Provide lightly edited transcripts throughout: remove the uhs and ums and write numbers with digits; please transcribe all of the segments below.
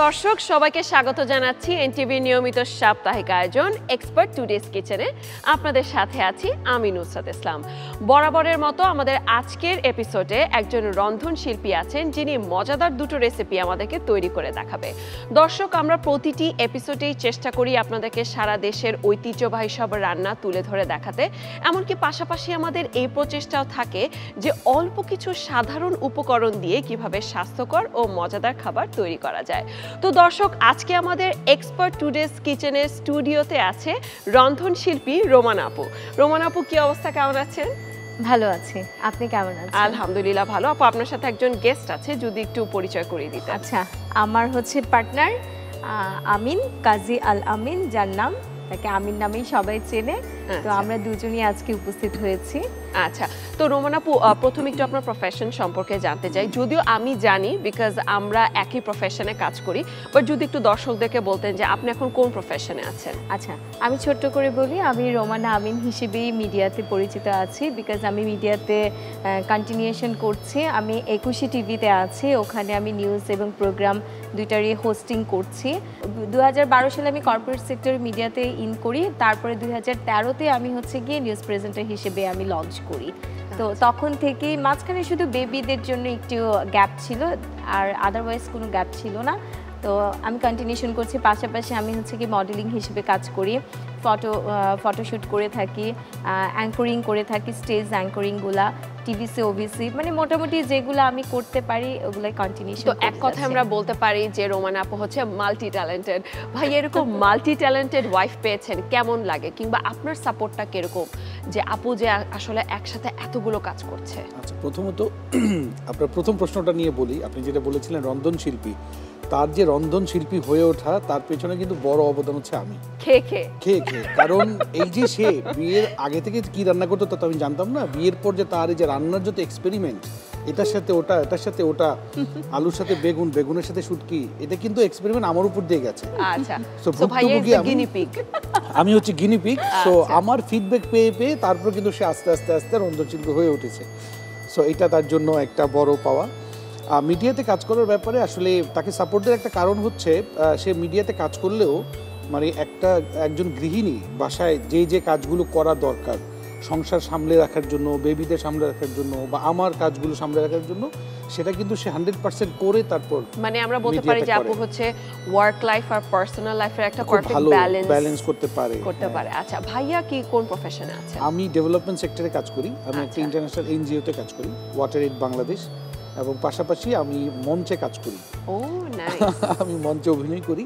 দর্শক সবাইকে স্বাগত জানাচ্ছি এনটিভির নিয়মিত সাপ্তাহিক আয়োজন এক্সপার্ট টুডেস কিচেনে। আপনাদের সাথে আছি আমি নুসরাত ইসলাম। বরাবরের মতো আমাদের আজকের এপিসোডে একজন রন্ধনশিল্পী আছেন যিনি মজাদার দুটো রেসিপি আমাদেরকে তৈরি করে দেখাবে। দর্শক, আমরা প্রতিটি এপিসোডেই চেষ্টা করি আপনাদেরকে সারা দেশের ঐতিহ্যবাহী সব রান্না তুলে ধরে দেখাতে। এমনকি পাশাপাশি আমাদের এই প্রচেষ্টাও থাকে যে অল্প কিছু সাধারণ উপকরণ দিয়ে কিভাবে স্বাস্থ্যকর ও মজাদার খাবার তৈরি করা যায়। তো দর্শক, আজকে আমাদের এক্সপার্ট টুডেস কিচেনের স্টুডিওতে আছে রন্ধনশিল্পী রোমান আপু। রোমান আপু, কি অবস্থা, কেমন আছেন? ভালো আছি, আপনি কেমন আছেন? আলহামদুলিল্লাহ ভালো। আপু, আপনার সাথে একজন গেস্ট আছে, যদি একটু পরিচয় করিয়ে দিতেন। আচ্ছা, আমার হচ্ছে পার্টনার আমিন, কাজী আল আমিন, যার নাম তাকে আমিন নামেই সবাই চেনে। তো আমরা দুজনই আজকে উপস্থিত হয়েছি। আচ্ছা, তো রোমান আপু, প্রথমে একটু আপনার প্রফেশন সম্পর্কে জানতে চাই। যদিও আমি জানি, বিকজ আমরা একই প্রফেশনে কাজ করি, বাট যদি একটু দর্শকদেরকে বলতেন যে আপনি এখন কোন প্রফেশনে আছেন। আচ্ছা, আমি ছোট্ট করে বলি, আমি রোমানা আমিন হিসেবেই মিডিয়াতে পরিচিত আছি, বিকজ আমি মিডিয়াতে কন্টিনিউশন করছি। আমি 21 টিভিতে আছি, ওখানে আমি নিউজ এবং প্রোগ্রাম দুইটারই হোস্টিং করছি। 2012 সালে আমি কর্পোরেট সেক্টর মিডিয়াতে ইন করি, তারপরে 2013তে আমি হচ্ছে গিয়ে নিউজ প্রেজেন্টার হিসেবে আমি লঞ্চ করি। তো তখন থেকেই মাঝখানে শুধু বেবিদের জন্য একটু গ্যাপ ছিল, আর আদারওয়াইজ কোনো গ্যাপ ছিল না। তো আমি কন্টিনিউশন করছি। পাশাপাশি আমি হচ্ছে কি মডেলিং হিসেবে কাজ করি, ফটোশ্যুট করে থাকি, অ্যাঙ্করিং করে থাকি, স্টেজ অ্যাঙ্করিংগুলা, টিভিসি, ওবিসি, মানে মোটামুটি যেগুলো আমি করতে পারি ওগুলাই কন্টিনিউশন। তো এক কথায় আমরা বলতে পারি যে রোমান আপু হচ্ছে মাল্টি ট্যালেন্টেড। ভাই, এরকম মাল্টি ট্যালেন্টেড ওয়াইফ পেয়েছেন, কেমন লাগে, কিংবা আপনার সাপোর্টটা কিরকম যে আপু যে আসলে একসাথে এতগুলো কাজ করছে? আচ্ছা, প্রথমত আপনার প্রথম প্রশ্নটা নিয়ে বলি। আপনি যেটা বলেছিলেন রন্ধনশিল্পী, তার যে রন্ধনশিল্পী হয়ে ওঠা, তার পেছনে কিন্তু বড় অবদান হচ্ছে আমি। খেয়ে খেয়ে কারণ এই যে সে বিয়ের আগে থেকে কি রান্না করতো তা তো আমি জানতাম না। বিয়ের পর যে তার এই যে রান্নার যত এক্সপেরিমেন্ট, এটার সাথে ওটা, এটার সাথে ওটা, আলুর সাথে বেগুন, বেগুনের সাথে শুটকি, এটা কিন্তু এক্সপেরিমেন্ট আমার উপর দিয়ে গেছে। আচ্ছা, সো ভাই আমি হচ্ছে গিনিপিগ। সো আমার ফিডব্যাক পেয়ে পেয়ে তারপর কিন্তু সে আস্তে আস্তে আস্তে রন্ধনশিল্পী হয়ে উঠেছে। সো এটা তার জন্য একটা বড় পাওয়া। মিডিয়াতে কাজ করার ব্যাপারে আসলে তাকে সাপোর্ট দেওয়ার একটা কারণ হচ্ছে, সে মিডিয়াতে কাজ করলেও মানে একজন গৃহিণী বাসায় যে কাজগুলো করা দরকার সংসার সামলে রাখার জন্য, বেবিদের সামলে রাখার জন্য, বা আমার কাজগুলো সামলে রাখার জন্য, সেটা কিন্তু সে 100% করে তারপর, মানে আমরা বলতে পারি যে আপু হচ্ছে ওয়ার্ক লাইফ আর পার্সোনাল লাইফের একটা পারফেক্ট ব্যালেন্স করতে পারে। আচ্ছা, ভাইয়া কি কোন প্রফেশনে আছে? আমি ডেভেলপমেন্ট সেক্টরে কাজ করি। আমি একটা ইন্টারন্যাশনাল এনজিওতে কাজ করি, ওয়াটার এইড বাংলাদেশ, এবং পাশাপাশি আমি মঞ্চে কাজ করি। ও নাইস। আমি মঞ্চে অভিনয় করি।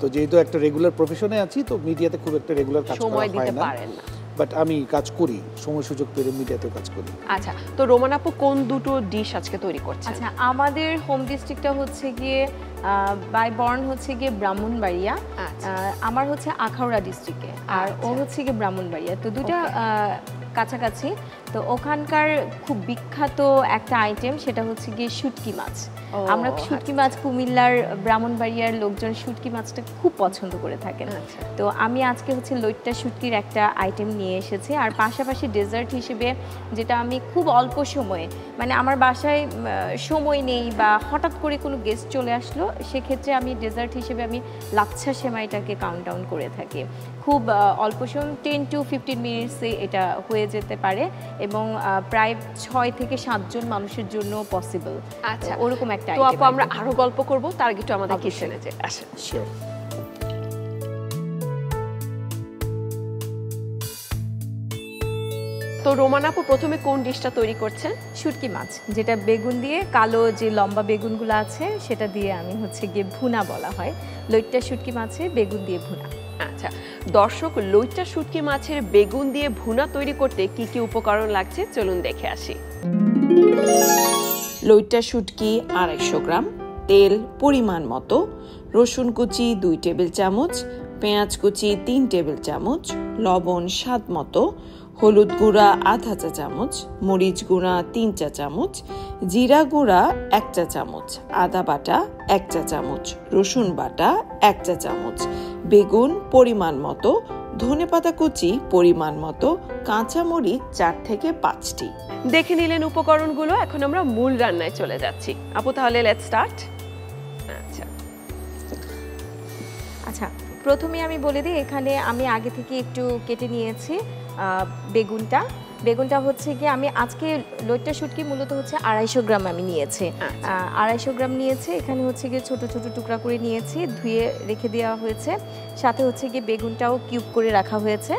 তো যেহেতু একটা রেগুলার প্রফেশনে আছি, তো মিডিয়াতে খুব একটা রেগুলার কাজ করা হয় না, বাট আমি কাজ করি, সময় সুযোগ পেলে মিডিয়াতেও কাজ করি। আচ্ছা, তো রোমান আপু কোন দুটো ডিশ আজকে তৈরি করছেন? আচ্ছা, আমাদের হোম ডিস্ট্রিক্টটা হচ্ছে গিয়ে বাই বর্ন হচ্ছে গিয়ে ব্রাহ্মণবাড়িয়া, আমার হচ্ছে আখাউড়া ডিস্ট্রিক্টে, আর ও হচ্ছে গিয়ে ব্রাহ্মণবাড়িয়া। তো দুটা কাছাকাছি। তো ওখানকার খুব বিখ্যাত একটা আইটেম, সেটা হচ্ছে গিয়ে শুটকি মাছ। আমরা শুটকি মাছ, কুমিল্লার ব্রাহ্মণবাড়িয়ার লোকজন শুটকি মাছটা খুব পছন্দ করে থাকেন। তো আমি আজকে হচ্ছে লইট্টা শুটকির একটা আইটেম নিয়ে এসেছি। আর পাশাপাশি ডেজার্ট হিসেবে, যেটা আমি খুব অল্প সময়ে, মানে আমার বাসায় সময় নেই বা হঠাৎ করে কোনো গেস্ট চলে আসলো, সেক্ষেত্রে আমি ডেজার্ট হিসেবে আমি লাচ্ছা সেমাইটাকে কাউন্ট ডাউন করে থাকি। খুব অল্প সময়, 10 to 15 মিনিটসে এটা হয়ে যেতে পারে, এবং প্রায় 6 থেকে 7 জন মানুষের জন্য পসিবল। আচ্ছা, ওরকম একটা তো আপু আমরা আরো গল্প করব, তার আগে একটু আমাদের কিচেনে যে আসেন। শিওর। তো রোমান আপু প্রথমে কোন ডিশটা তৈরি করছেন? শুটকি মাছ, যেটা বেগুন দিয়ে, কালো যে লম্বা বেগুনগুলো আছে সেটা দিয়ে আমি হচ্ছে গিয়ে ভুনা বলা হয়। লইট্টা শুটকি মাছে বেগুন দিয়ে ভুনা। আচ্ছা দর্শক, লইট্টা শুটকি মাছের বেগুন দিয়ে ভুনা তৈরি করতে কি কি উপকরণ লাগছে চলুন দেখে আসি। লইট্টা শুটকি 250 গ্রাম, তেল পরিমাণ মতো, রসুন কুচি 2 টেবিল চামচ, পেঁয়াজ কুচি 3 টেবিল চামচ, লবণ স্বাদ মতো, হলুদ গুঁড়া আধা চা চামচ, মরিচ গুঁড়া 3 চা চামচ, জিরা গুঁড়া 1 চা চামচ, আদা বাটা 1 চা চামচ, রসুন বাটা 1 চা চামচ, বেগুন পরিমাণ মতো, ধনেপাতা কুচি পরিমাণ মতো, কাঁচা মরিচ 4 থেকে 5টি। দেখে নিলেন উপকরণগুলো, এখন আমরা মূল রান্নায় চলে যাচ্ছি। আপু তাহলে লেটস স্টার্ট। আচ্ছা, আচ্ছা, প্রথমে আমি বলে দিই, এখানে আমি আগে থেকে একটু কেটে নিয়েছি বেগুনটা। বেগুনটা হচ্ছে গিয়ে আমি আজকে লইট্টা শুটকি মূলত হচ্ছে 250 গ্রাম আমি নিয়েছি। 250 গ্রাম নিয়েছি, এখানে হচ্ছে গিয়ে ছোট ছোট টুকরা করে নিয়েছি, ধুয়ে রেখে দেওয়া হয়েছে। সাথে হচ্ছে গিয়ে বেগুনটাও কিউব করে রাখা হয়েছে।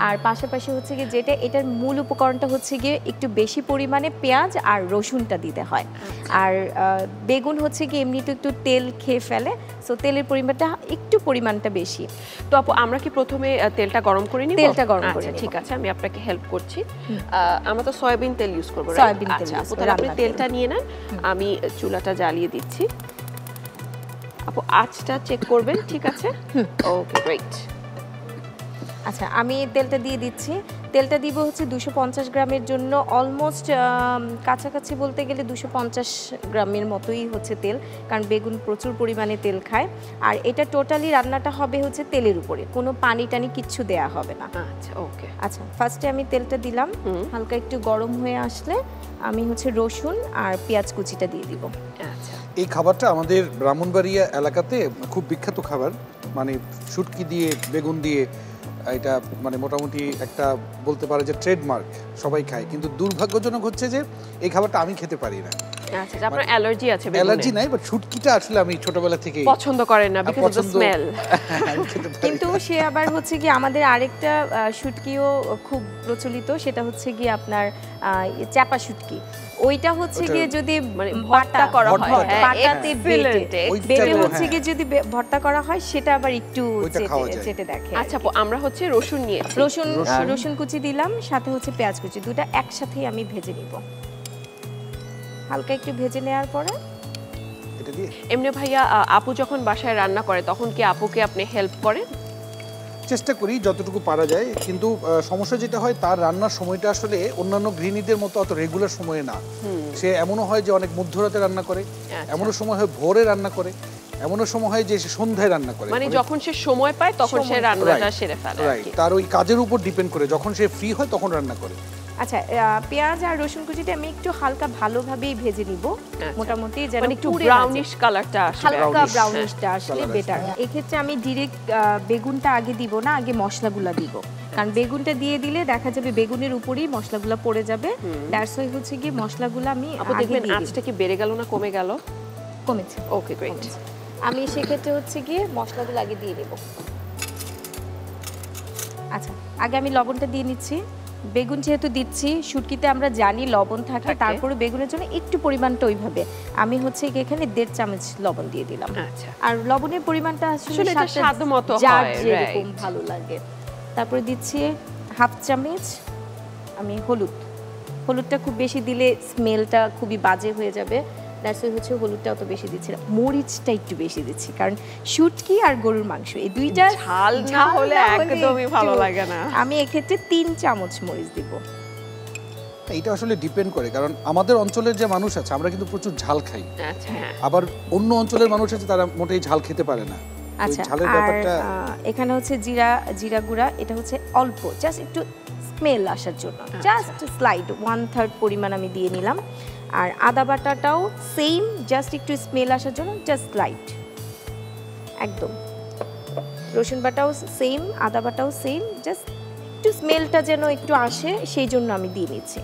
আর পাশাপাশি হচ্ছে গিয়ে যেটা এটার মূল উপকরণটা হচ্ছে গিয়ে একটু বেশি পরিমাণে পেঁয়াজ আর রসুনটা দিতে হয়। আর বেগুন হচ্ছে গিয়ে এমনিতে একটু তেল খেয়ে ফেলে, সো তেলের পরিমাণটা বেশি। তো আপু আমরা কি প্রথমে তেলটা গরম করে নিব? তেলটা গরম করে নিব। ঠিক আছে, আমি আপনাকে হেল্প করছি। আমরা তো সয়াবিন তেল ইউজ করব, রাইট? সয়াবিন তেল আপু তাহলে আপনি তেলটা নিয়ে নেন, আমি চুলাটা জ্বালিয়ে দিচ্ছি। আপু আঁচটা চেক করবেন, ঠিক আছে? ওকে, গ্রেট। আচ্ছা, আমি তেলটা দিয়ে দিচ্ছি। তেলটা দিব হচ্ছে 250 গ্রামের জন্য, অলমোস্ট কাছাকাছি বলতে গেলে 250 গ্রামের মতোই হচ্ছে তেল, কারণ বেগুন প্রচুর পরিমাণে তেল খায়। আর এটা টোটালি রান্নাটা হবে হচ্ছে তেলের উপরে, কোনো পানি টানি কিচ্ছু দেয়া হবে না। আচ্ছা, ওকে। আচ্ছা, ফার্স্টে আমি তেলটা দিলাম, হালকা একটু গরম হয়ে আসলে আমি হচ্ছে রসুন আর পেঁয়াজ কুচিটা দিয়ে দিব। আচ্ছা, এই খাবারটা আমাদের ব্রাহ্মণবাড়িয়া এলাকাতে খুব বিখ্যাত খাবার, মানে শুটকি দিয়ে বেগুন দিয়ে এটা মানে মোটামুটি একটা বলতে পারে যে ট্রেডমার্ক, সবাই খায়। কিন্তু দুর্ভাগ্যজনক হচ্ছে যে এই খাবারটা আমি খেতে পারি না। আচ্ছা, আপনার অ্যালার্জি আছে? অ্যালার্জি নাই, বাট শুটকিটা আসলে আমি ছোটবেলা থেকে পছন্দ করেন না, বিকজ অফ দ্য স্মেল। কিন্তু সে আবার হচ্ছে কি আমাদের আরেকটা শুটকিও খুব প্রচলিত, সেটা হচ্ছে কি আপনার চাপা শুটকি। ওইটা হচ্ছে গিয়ে যদি মানে ভর্তা করা হয়, পাটাতে বেটে হচ্ছে হ্যাঁ। গিয়ে যদি ভর্তা করা হয়, সেটা আবার একটু চেটে দেখে। আচ্ছা আপু, আমরা হচ্ছে রসুন নিয়েছি, রসুন কুচি দিলাম, সাথে হচ্ছে পেঁয়াজ কুচি, দুটো একসাথেই আমি ভেজে নিব। হালকা একটু ভেজে নেওয়ার পরে এটা দিয়ে এমনি ভাইয়া আপু যখন বাসায় রান্না করে তখন কি আপুকে আপনি হেল্প করেন? চেষ্টা করি যতটুকু পারা যায়, কিন্তু সমস্যা যেটা হয় তার রান্নার সময়টা আসলে অন্যান্য গৃহিণীদের মতো অত রেগুলার সময়ে না। সে এমনও হয় যে অনেক মধ্যরাতে রান্না করে, এমনও সময় হয় ভোরে রান্না করে, এমনও সময় হয় যে সে সন্ধ্যায় রান্না করে, মানে যখন সে সময় পায় তখন সে রান্নাটা সেরে ফেলে। রাইট, তার ওই কাজের উপর ডিপেন্ড করে, যখন সে ফ্রি হয় তখন রান্না করে। আচ্ছা, পেঁয়াজ আর রসুন কুচিটা আমি একটু হালকা ভালোভাবেই ভেজে নিব, মোটামুটি যেন একটু ব্রাউনিশ কালারটা আসে, হালকা ব্রাউনিশটা আসলে বেটার। এই ক্ষেত্রে আমি ডিরেক্ট বেগুনটা আগে দিব না, আগে মশলাগুলো দিব, কারণ বেগুনটা দিয়ে দিলে দেখা যাবে বেগুনের উপরেই মশলাগুলো পড়ে যাবে। দ্যাটস ওয়াই হচ্ছে কি মশলাগুলো আমি আপু দেখবেন আঁচটা কি বেড়ে গেল না কমে গেল? কমেছে। ওকে, গ্রেট। আমি সেক্ষেত্রে হচ্ছে গিয়ে মশলাগুলো আগে দিয়ে দেব। আচ্ছা, আগে আমি লবণটা দিয়ে নিচ্ছি। বেগুন যেহেতু দিচ্ছি, শুটকিতে আমরা জানি লবণ থাকে, তারপরে বেগুনের জন্য একটু পরিমাণটা ওইভাবে আমি হচ্ছে এখানে 1.5 চামচ লবণ দিয়ে দিলাম। আচ্ছা, আর লবণের পরিমাণটা আসলে স্বাদ মতো যার হয়, যেরকম ভালো লাগে। তারপরে দিচ্ছি 1/2 চামচ আমি হলুদটা খুব বেশি দিলে স্মেলটা খুবই বাজে হয়ে যাবে, দ্যাটস ওয়াই হচ্ছে হলুদটা অত বেশি দিচ্ছি না। মরিচটা একটু বেশি দিচ্ছি, কারণ শুটকি আর গরুর মাংস এই দুইটা ঝাল না হলে একদমই ভালো লাগে না। আমি এক্ষেত্রে 3 চামচ মরিচ দিব। এটা আসলে ডিপেন্ড করে, কারণ আমাদের অঞ্চলের যে মানুষ আছে আমরা কিন্তু প্রচুর ঝাল খাই। আচ্ছা, আবার অন্য অঞ্চলের মানুষ আছে তারা মোটেই ঝাল খেতে পারে না। আচ্ছা, ঝালের আর ব্যাপারটা এখানে হচ্ছে জিরা গুঁড়া, এটা হচ্ছে অল্প, জাস্ট একটু স্মেল আসার জন্য, জাস্ট স্লাইড 1/3 পরিমাণ আমি দিয়ে নিলাম। আর আদা বাটাটাও সেম, জাস্ট একটু স্মেল আসার জন্য, জাস্ট লাইট একদম। রসুন বাটাও সেম, আদা বাটাও সেম, জাস্ট একটু স্মেলটা যেন একটু আসে সেই জন্য আমি দিয়ে নিচ্ছি।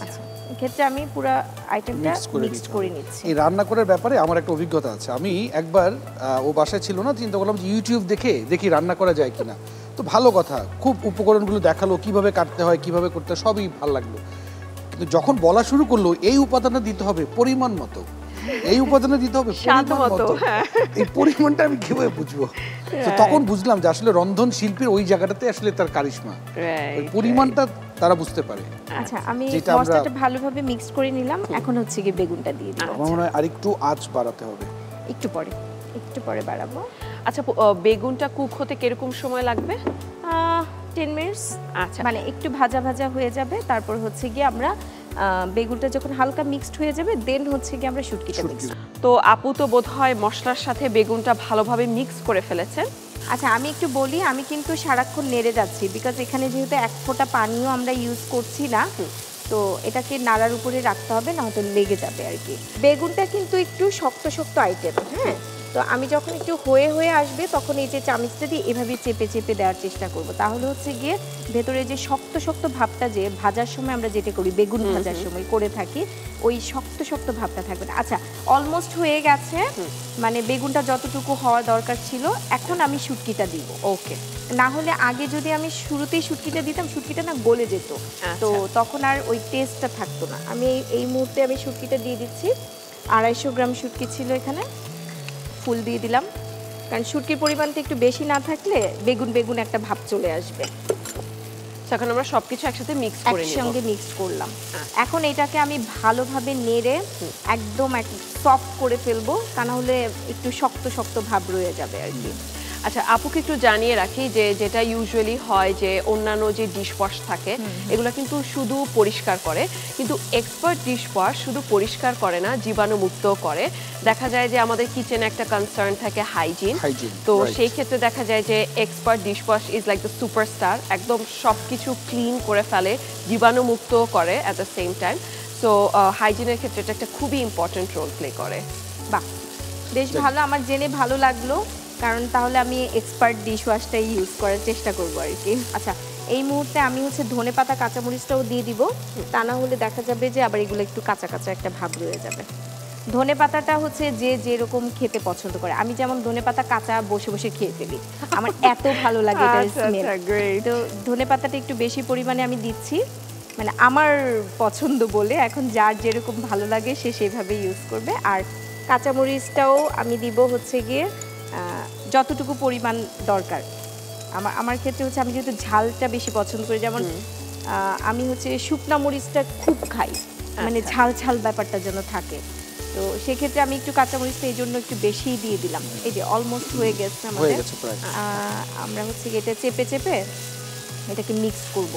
আচ্ছা, এক্ষেত্রে আমি পুরো আইটেমটা মিক্স করে নিচ্ছি। এই রান্না করার ব্যাপারে আমার একটা অভিজ্ঞতা আছে। আমি একবার ও বাসায় ছিল না, চিন্তা করলাম যে ইউটিউব দেখি রান্না করা যায় কিনা। তো ভালো কথা, খুব উপকরণগুলো দেখালো, কিভাবে কাটতে হয়, কিভাবে করতে হয়, সবই ভালো লাগলো। কিন্তু যখন বলা শুরু করলো এই উপাদানটা দিতে হবে পরিমাণ মতো, এই উপাদানটা দিতে হবে পরিমাণ মতো, এই পরিমাণটা আমি কিভাবে বুঝবো? তো তখন বুঝলাম যে আসলে রন্ধন শিল্পীর ওই জায়গাটাতে আসলে তার কারিশমা, ওই পরিমাণটা তারা বুঝতে পারে। আচ্ছা, আমি মশলাটা ভালোভাবে মিক্স করে নিলাম, এখন হচ্ছে কি বেগুনটা দিয়ে দিলাম। আমার মনে হয় আরেকটু আঁচ বাড়াতে হবে, একটু পরে বাড়াবো। আচ্ছা, বেগুনটা কুক হতে কিরকম সময় লাগবে? 10 মিনিটস। আচ্ছা, মানে একটু ভাজা ভাজা হয়ে যাবে, তারপর হচ্ছে গিয়ে আমরা বেগুনটা যখন হালকা মিক্সড হয়ে যাবে দেন হচ্ছে গিয়ে আমরা শুটকিটা মিক্স। তো আপু তো বোধহয় মশলার সাথে বেগুনটা ভালোভাবে মিক্স করে ফেলেছেন। আচ্ছা, আমি একটু বলি, আমি কিন্তু সারাক্ষণ নেড়ে যাচ্ছি, বিকজ এখানে যেহেতু এক ফোঁটা পানিও আমরা ইউজ করছি না, তো এটাকে নাড়ার উপরে রাখতে হবে, না হয়তো লেগে যাবে আর কি। বেগুনটা কিন্তু একটু শক্ত আইটেম, হ্যাঁ, তো তো আমি যখন একটু হয়ে হয়ে আসবে তখন এই যে চামচটা দিয়ে এভাবে চেপে চেপে দেওয়ার চেষ্টা করব, তাহলে হচ্ছে গিয়ে ভেতরে যে শক্ত শক্ত ভাবটা যে ভাজার সময় আমরা যেটা করি বেগুন ভাজার সময় করে থাকি ওই শক্ত শক্ত ভাবটা থাকবে না। আচ্ছা অলমোস্ট হয়ে গেছে, মানে বেগুনটা যতটুকু হওয়া দরকার ছিল, এখন আমি শুটকিটা দিব। ওকে, না হলে আগে যদি আমি শুরুতেই শুটকিটা দিতাম শুটকিটা না গলে যেত, তো তখন আর ওই টেস্টটা থাকতো না। আমি এই মুহূর্তে আমি শুটকিটা দিয়ে দিচ্ছি। 250 গ্রাম শুটকি ছিল এখানে, ফুল দিয়ে দিলাম, কারণ শুটকির পরিমাণটা একটু বেশি না থাকলে বেগুন বেগুন একটা ভাব চলে আসবে। এখন আমরা সবকিছু একসাথে মিক্স করে নিব, একসঙ্গে মিক্স করলাম। এখন এটাকে আমি ভালোভাবে নেড়ে একদম সফট করে ফেলবো, তা না হলে একটু শক্ত শক্ত ভাব রয়ে যাবে আর কি। আচ্ছা আপুকে একটু জানিয়ে রাখি যে যেটা ইউজুয়ালি হয় যে অন্যান্য যে ডিশওয়াশ থাকে এগুলো কিন্তু শুধু পরিষ্কার করে, কিন্তু এক্সপার্ট ডিশওয়াশ শুধু পরিষ্কার করে না, জীবাণুমুক্ত করে। দেখা যায় যে আমাদের কিচেনে একটা কনসার্ন থাকে হাইজিন, তো সেই ক্ষেত্রে দেখা যায় যে expert dishwash is like the superstar, একদম সব কিছু ক্লিন করে ফেলে, জীবাণুমুক্ত করে at the same time. So হাইজিনের ক্ষেত্রে এটা একটা খুবই ইম্পর্টেন্ট রোল প্লে করে। বাহ, বেশ ভালো, আমার জেনে ভালো লাগলো, কারণ তাহলে আমি এক্সপার্ট ডিশওয়াশটাই ইউজ করার চেষ্টা করবো আর কি। আচ্ছা এই মুহূর্তে আমি হচ্ছে ধনেপাতা কাঁচামরিচটাও দিয়ে দিব, তা না হলে দেখা যাবে যে আবার এগুলো একটু কাঁচা কাঁচা একটা ভাব রয়ে যাবে। ধনেপাতাটা হচ্ছে যে যেরকম খেতে পছন্দ করে, আমি যেমন ধনেপাতা কাঁচা বসে বসে খেয়ে ফেলি, আমার এত ভালো লাগে এটার স্মেল। তো ধনেপাতাটা একটু বেশি পরিমাণে আমি দিচ্ছি, মানে আমার পছন্দ বলে, এখন যার যেরকম ভালো লাগে সে সেভাবে ইউজ করবে। আর কাঁচামরিচটাও আমি দিব হচ্ছে গিয়ে যতটুকু পরিমাণ দরকার। আমার ক্ষেত্রে হচ্ছে আমি যেহেতু ঝালটা বেশি পছন্দ করি, যেমন আমি হচ্ছে শুকনা মরিচটা খুব খাই, মানে ঝাল ঝাল ব্যাপারটা যেন থাকে, তো সেক্ষেত্রে আমি একটু কাঁচামরিচটা এই জন্য একটু বেশিই দিয়ে দিলাম। এই যে অলমোস্ট হয়ে গেছে আমাদের, আমরা হচ্ছে এটা চেপে চেপে এটাকে মিক্স করব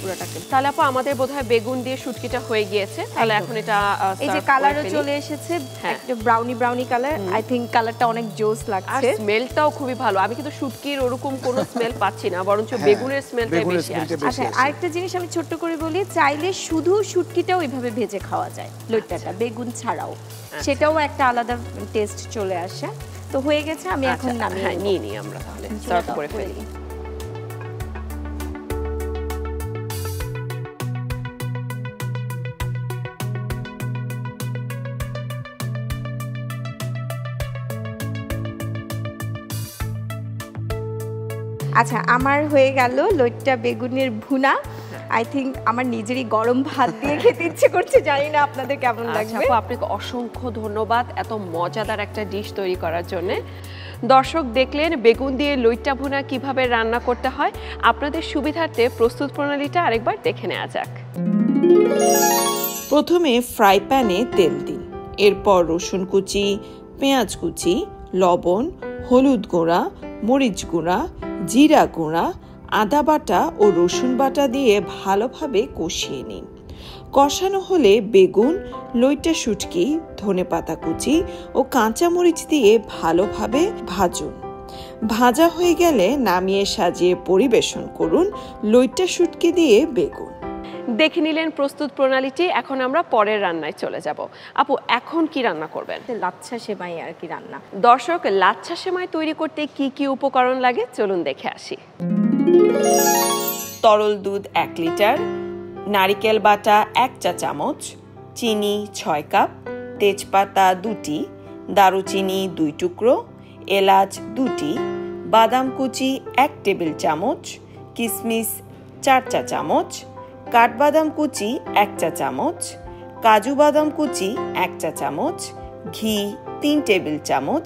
পুরোটাকে। তাহলে আপু আমাদের বোধহয় বেগুন দিয়ে শুটকিটা হয়ে গিয়েছে, তাহলে এখন এটা এই যে কালারও চলে এসেছে, একটা brownie brownie colour, I think কালারটা অনেক জোস লাগছে, আর স্মেলটাও খুবই ভালো। আমি কিন্তু শুটকির ওরকম কোনো স্মেল পাচ্ছি না, বরঞ্চ বেগুনের স্মেলটাই বেশি আসছে। আচ্ছা আরেকটা জিনিস আমি ছোট্ট করে বলি, চাইলে শুধু শুটকিটাও এইভাবে ভেজে খাওয়া যায়, লইট্টাটা বেগুন ছাড়াও, সেটাও একটা আলাদা টেস্ট চলে আসে। তো হয়ে গেছে, আমি এখন নামিয়ে নিয়ে আমরা তাহলে সার্ভ করে ফেলি। আচ্ছা আমার হয়ে গেল লইট্টা বেগুনের ভুনা। আই থিংক আমার নিজেরই গরম ভাত দিয়ে খেতে ইচ্ছে করছে, জানি না আপনাদের কেমন লাগবে। আপনাকে অসংখ্য ধন্যবাদ এত মজাদার একটা ডিশ তৈরি করার জন্য। দর্শক দেখলেন বেগুন দিয়ে লইট্টা ভুনা কিভাবে রান্না করতে হয়। আপনাদের সুবিধার্থে প্রস্তুত প্রণালীটা আরেকবার দেখে নেওয়া যাক। প্রথমে ফ্রাই প্যানে তেল দিন, এরপর রসুন কুচি, পেঁয়াজ কুচি, লবণ, হলুদ গুঁড়া, মরিচ গুঁড়া, জিরা গুঁড়া, আদা বাটা ও রসুন বাটা দিয়ে ভালোভাবে কষিয়ে নিন। কষানো হলে বেগুন, লইট্টা শুটকি, ধনেপাতা কুচি ও কাঁচামরিচ দিয়ে ভালোভাবে ভাজুন। ভাজা হয়ে গেলে নামিয়ে সাজিয়ে পরিবেশন করুন লইট্টা শুটকি দিয়ে বেগুন। দেখে নিলেন প্রস্তুত প্রণালীটি, এখন আমরা পরের রান্নায় চলে যাব। আপু এখন কি রান্না করবেন? লাচ্ছা সেমাই আর কি রান্না। দর্শক লাচ্ছা সেমাই তৈরি করতে কি কি উপকরণ লাগে চলুন দেখে আসি। তরল দুধ 1 লিটার, নারিকেল বাটা 1 চা চামচ, চিনি 6 কাপ, তেজপাতা 2টি, দারুচিনি 2 টুকরো, এলাচ 2টি, বাদাম কুচি 1 টেবিল চামচ, কিশমিশ 4 চা চামচ, কাঠবাদাম কুচি 1 চা চামচ, কাজু বাদাম কুচি 1 চা চামচ, ঘি 3 টেবিল চামচ,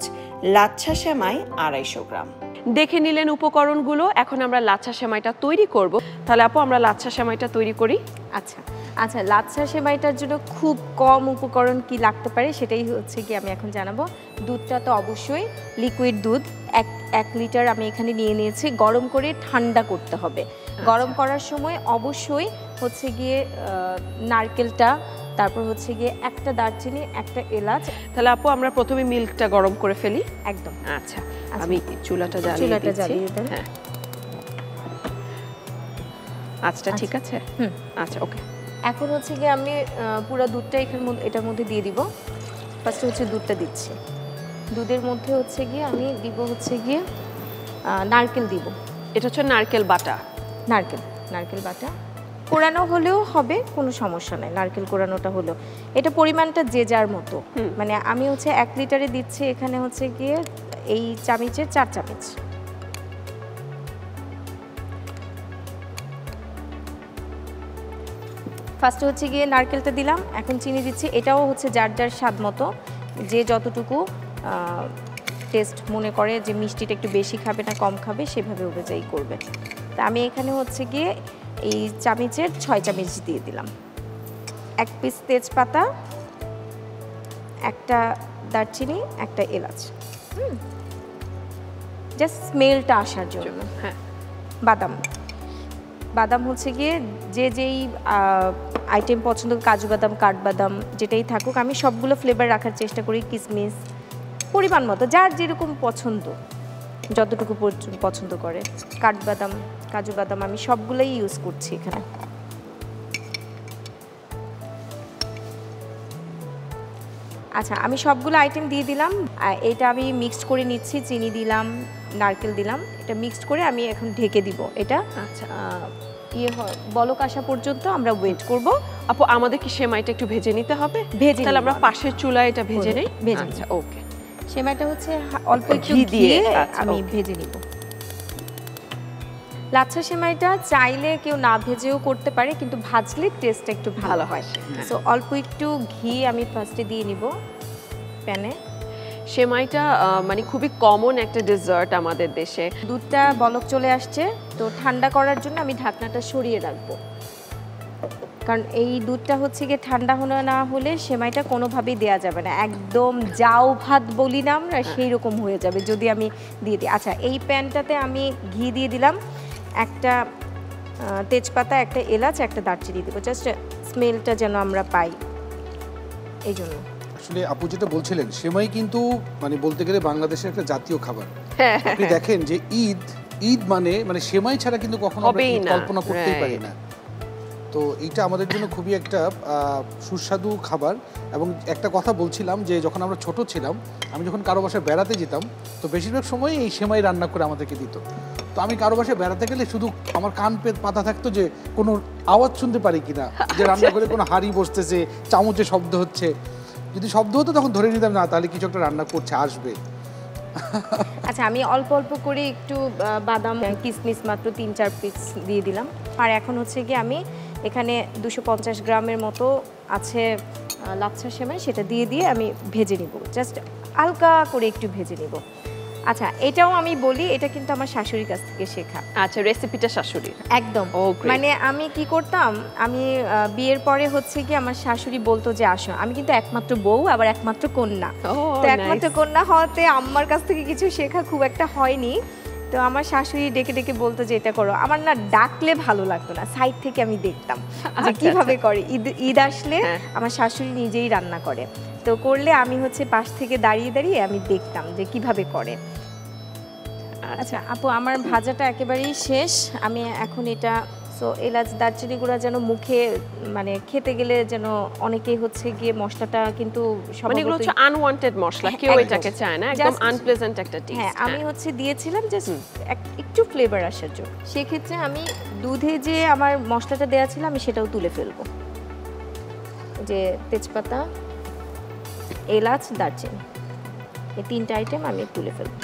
লাচ্ছা সেমাই 250 গ্রাম। দেখে নিলেন উপকরণগুলো, এখন আমরা লাচ্ছা সেমাইটা তৈরি করব। তাহলে আপু আমরা লাচ্ছা সেমাইটা তৈরি করি। আচ্ছা আচ্ছা, লাচ্ছা সেমাইটার জন্য খুব কম উপকরণ কি লাগতে পারে সেটাই হচ্ছে কি আমি এখন জানাবো। দুধটা তো অবশ্যই লিকুইড দুধ 1 লিটার আমি এখানে নিয়ে নিয়েছি, গরম করে ঠান্ডা করতে হবে। গরম করার সময় অবশ্যই হচ্ছে গিয়ে নারকেলটা, তারপর হচ্ছে গিয়ে একটা দারচিনি, একটা এলাচ। তাহলে আপু আমরা প্রথমে মিল্কটা গরম করে ফেলি। একদম। আচ্ছা আমি চুলাটা জ্বালিয়ে দেন। হ্যাঁ আচ্ছা ঠিক আছে। আচ্ছা ওকে। এখন হচ্ছে গিয়ে আমি পুরো দুধটা এটার মধ্যে দিয়ে দিব। ফার্স্টে হচ্ছে দুধটা দিচ্ছি, দুধের মধ্যে হচ্ছে গিয়ে আমি দিব হচ্ছে গিয়ে নারকেল দিব। এটা হচ্ছে নারকেল বাটা। নারকেল বাটা কোরানো হলেও হবে, কোনো সমস্যা নাই, নারকেল কোরানোটা হলেও। এটা পরিমাণটা যে যার মতো, মানে আমি হচ্ছে 1 লিটারে দিচ্ছি এখানে হচ্ছে গিয়ে এই চামচের 4 চামচ। ফার্স্টে হচ্ছে গিয়ে নারকেলটা দিলাম, এখন চিনি দিচ্ছি। এটাও হচ্ছে যার যার স্বাদ মতো, যে যতটুকু টেস্ট মনে করে যে মিষ্টিটা একটু বেশি খাবে না কম খাবে সেভাবে অনুযায়ী করবে। তা আমি এখানে হচ্ছে গিয়ে এই চামচের 6 চামচ দিয়ে দিলাম। 1 পিস তেজপাতা, একটা দারচিনি, একটা এলাচ, জাস্ট স্মেলটা আসার জন্য। হ্যাঁ, বাদাম হচ্ছে গিয়ে যে যেই আইটেম পছন্দ, কাজু বাদাম, কাঠবাদাম যেটাই থাকুক, আমি সবগুলো ফ্লেভার রাখার চেষ্টা করি। কিশমিশ পরিমাণ মতো, যার যেরকম পছন্দ, যতটুকু পছন্দ করে। কাঠবাদাম, কাজু বাদাম আমি সবগুলোই ইউজ করছি এখানে। আচ্ছা, আমি সবগুলো আইটেম দিয়ে দিলাম। এটা আমি মিক্সড করে নিচ্ছি, চিনি দিলাম, নারকেল দিলাম, এটা মিক্সড করে আমি এখন ঢেকে দিব। এটা আচ্ছা, বলক আসা পর্যন্ত আমরা ওয়েট করব। আপু আমাদের কি সেমাইটা একটু ভেজে নিতে হবে? তাহলে আমরা পাশের চুলায় এটা ভেজে নেই। আচ্ছা, ওকে। সেমাইটা হচ্ছে অল্প একটু ঘি দিয়ে আমি ভেজে নিব। লাচ্ছা সেমাইটা চাইলে কেউ না ভেজেও করতে পারে, কিন্তু ভাজলে টেস্টটা একটু ভালো হয়। সো অল্প একটু ঘি আমি ফার্স্টে দিয়ে নিব প্যানে। সেমাইটা মানে খুবই কমন একটা ডেজার্ট আমাদের দেশে। দুধটা বলক চলে আসছে, তো ঠান্ডা করার জন্য আমি ঢাকনাটা সরিয়ে রাখবো, কারণ এই দুধটা হচ্ছে গিয়ে ঠান্ডা না হলে সেমাইটা কোনোভাবেই দেওয়া যাবে না, একদম জাউ ভাত বলি না আমরা, সেই রকম হয়ে যাবে যদি আমি দিয়ে দিই। আচ্ছা, এই প্যানটাতে আমি ঘি দিয়ে দিলাম, একটা তেজপাতা, একটা এলাচ, একটা দারচিনি দেবো, জাস্ট স্মেলটা যেন আমরা পাই এই জন্য। আসলে আপু যেটা বলছিলেন, সেমাই কিন্তু মানে বলতে গেলে বাংলাদেশের একটা জাতীয় খাবার। আপনি দেখেন যে ঈদ মানে সেমাই ছাড়া কিন্তু কখনো আমরা কল্পনা করতেই পারি না। তো এইটা আমাদের জন্য খুবই একটা সুস্বাদু খাবার। এবং একটা কথা বলছিলাম যে যখন আমরা ছোট ছিলাম, আমি যখন কারো বাসায় বেড়াতে যেতাম, তো বেশিরভাগ সময় এই সেমাই রান্না করে আমাদেরকে দিত। তো আমি কারো বাসায় বেড়াতে গেলে শুধু আমার কান পাতা থাকতো যে কোনো আওয়াজ শুনতে পারি কিনা, যে রান্না করে কোনো হাঁড়ি বসতেছে, চামচে শব্দ হচ্ছে। যদি শব্দ হতো তখন ধরে নিতাম না, তাহলে কিছু একটা রান্না করছে, আসবে। আচ্ছা, আমি অল্প অল্প করে একটু বাদাম, কিশমিশ মাত্র 3-4 পিস দিয়ে দিলাম। আর এখন হচ্ছে কি আমি এখানে 250 গ্রামের মতো আছে লাচ্ছা সেমাই, সেটা দিয়ে আমি ভেজে নিব, জাস্ট হালকা করে একটু ভেজে নিব। আচ্ছা, এটাও আমি বলি, এটা কিন্তু আমার শাশুড়ির কাছ থেকে শেখা। আচ্ছা, রেসিপিটা শাশুড়ির? একদম। মানে আমি কি করতাম, আমি বিয়ের পরে হচ্ছে কি আমার শাশুড়ি বলতো যে আসো, আমি কিন্তু একমাত্র বউ, আবার একমাত্র কন্যা। তো একমাত্র কন্যা হওয়াতে আম্মার কাছ থেকে কিছু শেখা খুব একটা হয়নি। তো আমার শাশুড়ি ডেকে ডেকে বলতো যে এটা করো, আমার না ডাকলে ভালো লাগতো না, সাইড থেকে আমি দেখতাম যে কিভাবে করে। ঈদ আসলে আমার শাশুড়ি নিজেই রান্না করে, তো করলে আমি হচ্ছে পাশ থেকে দাঁড়িয়ে দাঁড়িয়ে আমি দেখতাম যে কিভাবে করে। আচ্ছা আপু, আমার ভাজাটা একেবারেই শেষ। আমি এখন এটা এলাচ দারচিনি গুঁড়া যেন মুখে মানে খেতে গেলে যেন অনেকেই হচ্ছে গিয়ে মশলাটা কিন্তু মানে এগুলো হচ্ছে আনওয়ান্টেড মশলা, কেউ এটাকে চায় না, একদম আনপ্লেজেন্ট একটা টেস্ট। হ্যাঁ, আমি হচ্ছে দিয়েছিলাম জাস্ট একটু ফ্লেভার আসার জন্য। সেক্ষেত্রে আমি দুধে যে আমার মশলাটা দেওয়া ছিল আমি সেটাও তুলে ফেলবো, যে তেজপাতা, এলাচ, দারচিনি, এই 3টা আইটেম আমি তুলে ফেলবো।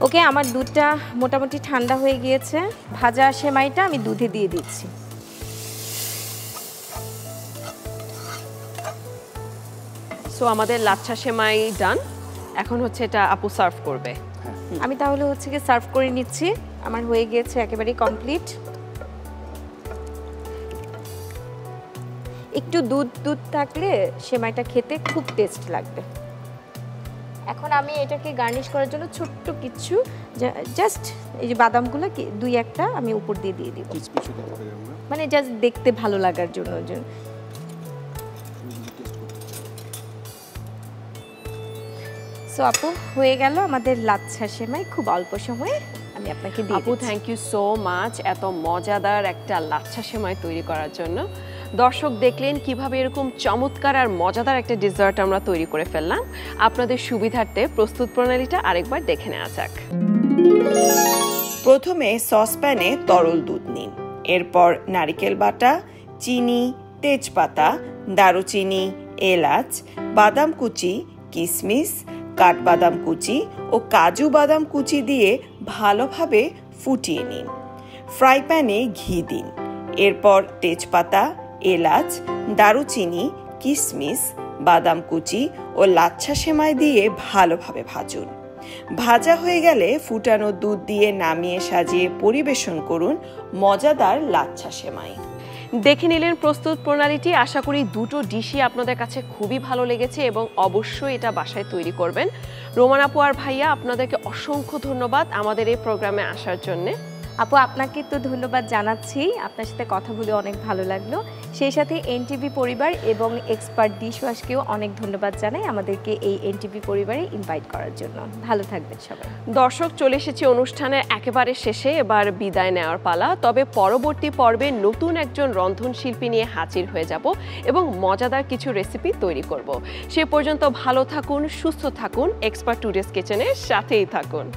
ওকে, আমার দুধটা মোটামুটি ঠান্ডা হয়ে গিয়েছে। ভাজা সেমাইটা আমি দুধে দিয়ে দিচ্ছি। সো আমাদের লাচ্ছা সেমাই ডান, এখন হচ্ছে এটা আপু সার্ভ করবে। আমি তাহলে হচ্ছে কি সার্ভ করে নিচ্ছি, আমার হয়ে গিয়েছে একেবারে কমপ্লিট। একটু দুধ থাকলে সেমাইটা খেতে খুব টেস্ট লাগবে। এখন আমি এটাকে গার্নিশ করার জন্য ছোট্ট কিছু জাস্ট এই যে বাদামগুলো 2-1টা আমি উপর দিয়ে দিব, মানে জাস্ট দেখতে ভালো লাগার জন্য। সো আপু, হয়ে গেল আমাদের লাচ্ছা সেমাই, খুব অল্প সময়ে আমি আপনাকে দিয়ে আপু থ্যাংক ইউ সো মাচ এত মজাদার একটা লাচ্ছা সেমাই তৈরি করার জন্য। দর্শক দেখলেন কিভাবে এরকম চমৎকার আর মজাদার একটা ডেজার্ট আমরা তৈরি করে ফেললাম। আপনাদের সুবিধার্থে প্রস্তুত প্রণালীটা আরেকবার দেখে নেওয়া যাক। প্রথমে সসপ্যানে তরল দুধ নিন, এরপর নারকেল বাটা, চিনি, তেজপাতা, দারুচিনি, এলাচ, বাদাম কুচি, কিশমিশ, কাঠবাদাম কুচি ও কাজু বাদাম কুচি দিয়ে ভালোভাবে ফুটিয়ে নিন। ফ্রাই প্যানে ঘি দিন, এরপর তেজপাতা, এলাচ, দারুচিনি, কিশমিশ, বাদাম কুচি ও লাচ্ছা সেমাই দিয়ে ভালোভাবে ভাজুন। ভাজা হয়ে গেলে ফুটানো দুধ দিয়ে নামিয়ে সাজিয়ে পরিবেশন করুন মজাদার লাচ্ছা সেমাই। দেখে নিলেন প্রস্তুত প্রণালীটি। আশা করি দুটো ডিশই আপনাদের কাছে খুবই ভালো লেগেছে এবং অবশ্যই এটা বাসায় তৈরি করবেন। রোমান আপু আর ভাইয়া, আপনাদেরকে অসংখ্য ধন্যবাদ আমাদের এই প্রোগ্রামে আসার জন্যে। আপু, আপনাকে তো ধন্যবাদ জানাচ্ছি, আপনার সাথে কথা বলে অনেক ভালো লাগলো। সেই সাথে এনটিভি পরিবার এবং এক্সপার্ট ডিশওয়াশকেও অনেক ধন্যবাদ জানাই আমাদেরকে এই এনটিভি পরিবারে ইনভাইট করার জন্য। ভালো থাকবেন সবাই। দর্শক, চলে এসেছি অনুষ্ঠানের একেবারে শেষে, এবার বিদায় নেওয়ার পালা। তবে পরবর্তী পর্বে নতুন একজন রন্ধনশিল্পী নিয়ে হাজির হয়ে যাব এবং মজাদার কিছু রেসিপি তৈরি করব। সে পর্যন্ত ভালো থাকুন, সুস্থ থাকুন, এক্সপার্ট টুডেস কিচেনের সাথেই থাকুন।